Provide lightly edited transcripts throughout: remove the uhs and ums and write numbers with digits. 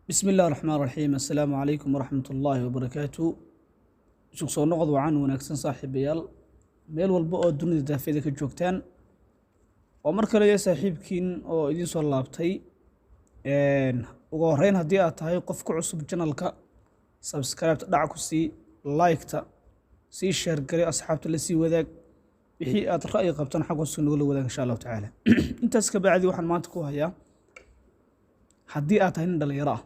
بسم الله الرحمن الرحيم السلام عليكم ورحمة الله وبركاته سوق soo noqod wacan wanaagsan saaxiibayaal meel walba oo dunida daafeeda ka joogtaan oo mar kale ya saaxiibkiin oo idin soo laabtay ugu horeyn haddii aad tahay qof ku cusub channelka subscribe dhac ku sii like-ta sii share gari asxaabta la sii wadaag wixii aad ra'yi qabtaan xaq hoos nagu la wadaag insha Allah tacaala intaas ka bacdi waxaan maanta ku hayaa haddii aad tahay nin dhalinyaro ah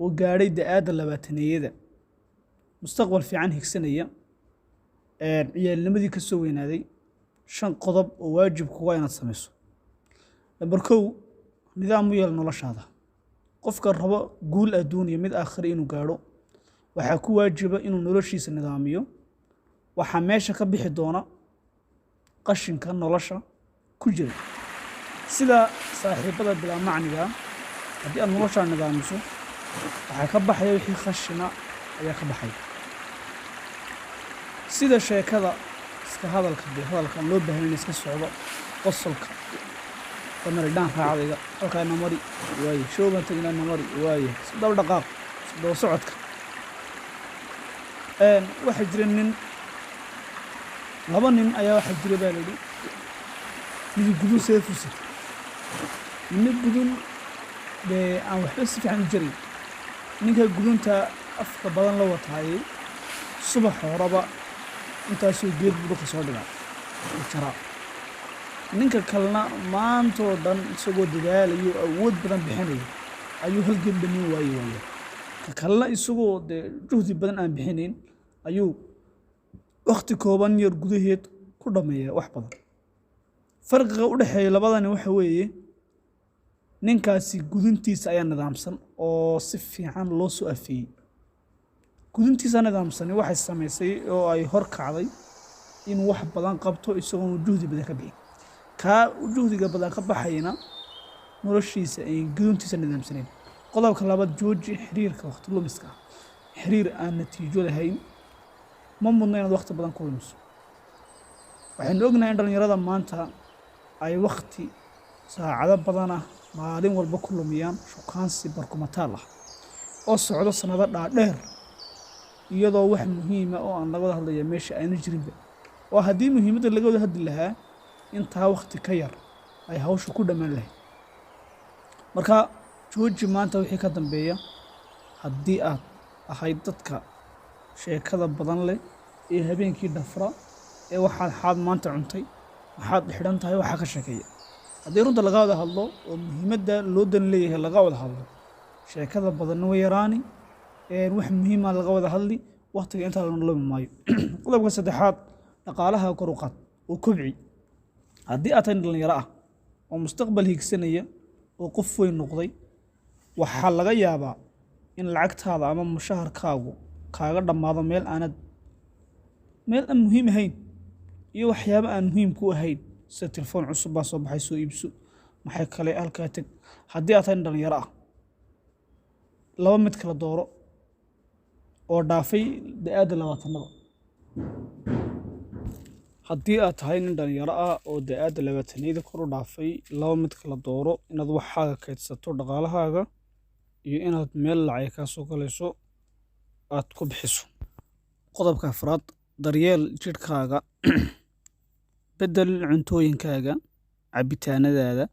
oo gaadhay da'aada labaataniyada mustaqbal fiican higsanaya ciyaalnimadii ka soo weynaaday shan qodob oo waajib kuga inaad samayso number 1 nidaam u yeel noloshaada qofka rabo guul adduun iyo mid aakhir inuu gaadho waxa ku waajiba inuu noloshiisa nidaamiyo waxa meesha ka bixi doona qashinka nolosha ku jira sida saaxiibada bilaa macniga haddii aad nolosha nidaamiso waxaa ka baxaya wixii khashina ayaa ka baxay sida sheekada iska hadalka loo baahan in iska socdo qosolka dhan raacayga halka namari waaye shooban tagna namari waaye sidoo dhaqaaq sidoo socodka waxa jira laba nin ayaa waxa jira baa leeyahay mid gudun seefusi mid gudun aan waxba si fiican u jirin ninka gudunta afka badan la wataayay subax horaba intaasoo geed buu ka soo dhigaa jara ninka kalena maantoo dhan isagoo dadaalayo awood badan bixinayo ayuu hal geed dhamin waayo ka kalena isagoo juhdi badan aan bixinayn ayuu waqti kooban yar gudaheed ku dhameeyaa wax badan farqiga u dhaxeeya labadani waxa weeye ninkaasi guduntiisa ayaa nidaamsan oo si fiican loo soo afeeyay guduntiisa nidaamsan waxay sameysay oo ay hor kacday in wax badan qabto isagoo juhdi badan ka bixin ka juhdiga badan ka baxayna noloshiisa ay guduntiisa nidaamsaneen qodobka labaad jooji xiriirka waqti lumiska xiriir aan natiijo lahayn ma mudna inaad waqti badan ku lumiso waxaan ognahay in dhalinyarada maanta ay waqti saacado badan maalin walba ku lumiyaan shukaansi barkumataal ah oo socdo sanado dhaadheer iyadoo wax muhiim ah oo aan laga wada hadlayo meesha ayna jirinba oo haddii muhiimadda laga wada hadli lahaa intaa waqti ka yar ay hawsha ku dhammaan lahayd marka jooji maanta wixii ka dambeeya haddii aad ahayd dadka sheekada badan leh ee habeenkii dhafra ee waxaad maanta cuntay waxaad xidhan tahay waxa ka sheekeeya haddii runta laga wada hadlo oo muhiimadda loo dan leeyahay laga wada hadlo sheekada badan way yaraani wax muhiim ah laga wada hadli waqtiga inta la loomi maayo qodobka saddexaad dhaqaalaha kor u qaad oo kobci haddii aad tahay dhalinyaro ah oo mustaqbal higsanaya oo qof weyn noqday waxaa laga yaabaa in lacagtaada ama mushaharkaagu kaaga dhammaado meel aan muhiim ahayn iyo waxyaabo aan muhiim ku ahayn sida telefoon cusub baa soo baxay soo iibso maxay kale halkaa tag haddii aad tahay dhalinyaro ah laba mid kala dooro oo dhaafay da'aada 20-nada haddii aad tahay nin dhalinyaro ah oo da'aada 20-nada kor u dhaafay laba mid kala dooro inaad waxaaga kaydsato dhaqaalahaaga iyo inaad meel lacag ka soo galayso aad ku bixiso qodobka afraad daryeel jidhkaaga bedel cuntooyinkaaga cabitaanadaada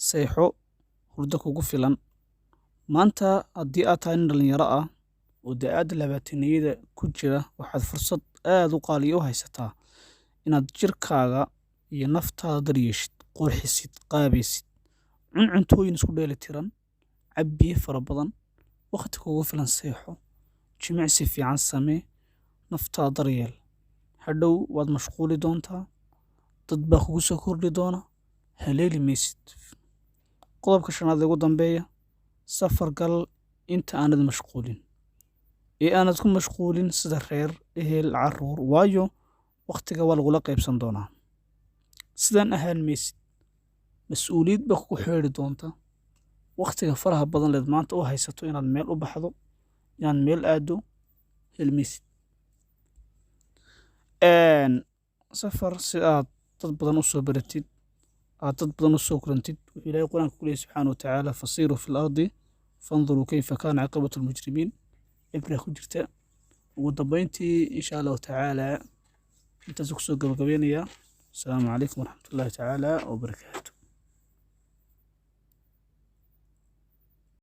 seexo hurdo kugu filan maanta haddii aad tahay nin dhalinyaro ah oo da'aada 20-nada ku jira waxaad fursad aad u qaali u haysataa inaad jirkaaga iyo naftaada daryeeshid qurxisid qaabaysid cuntooyin isku dheelitiran cabbiye fara badan waqti kugu filan seexo jimicsi fiican samee naftaada daryeel hadhow waad mashquuli doontaa dad baa kugu soo kordhi doona haleeli maysid qodobka shanaad ugu dambeeya safar gal inta aanad mashquulin aanad ku mashquulin sida reer ehel caruur waayo waqtiga waa lagula qaybsan doonaa sidaan ahaan maysid mas'uuliyad baa kugu xeeri doonta waqtiga faraha badan leed maanta u haysato inaad meel u baxdo inaad meel aado helmaysid safar si aad dad badan u soo baratid aad dad badan u soo kulantid wuxuu ilaahay quraanka ku leeyahay subxaanahu wa tacaala fasiiru fi lardi فانظروا كيف كان عاقبة المجرمين عبرة كجرتا ودبينتي إن شاء الله تعالى انت زكسو قبل السلام عليكم ورحمة الله تعالى وبركاته.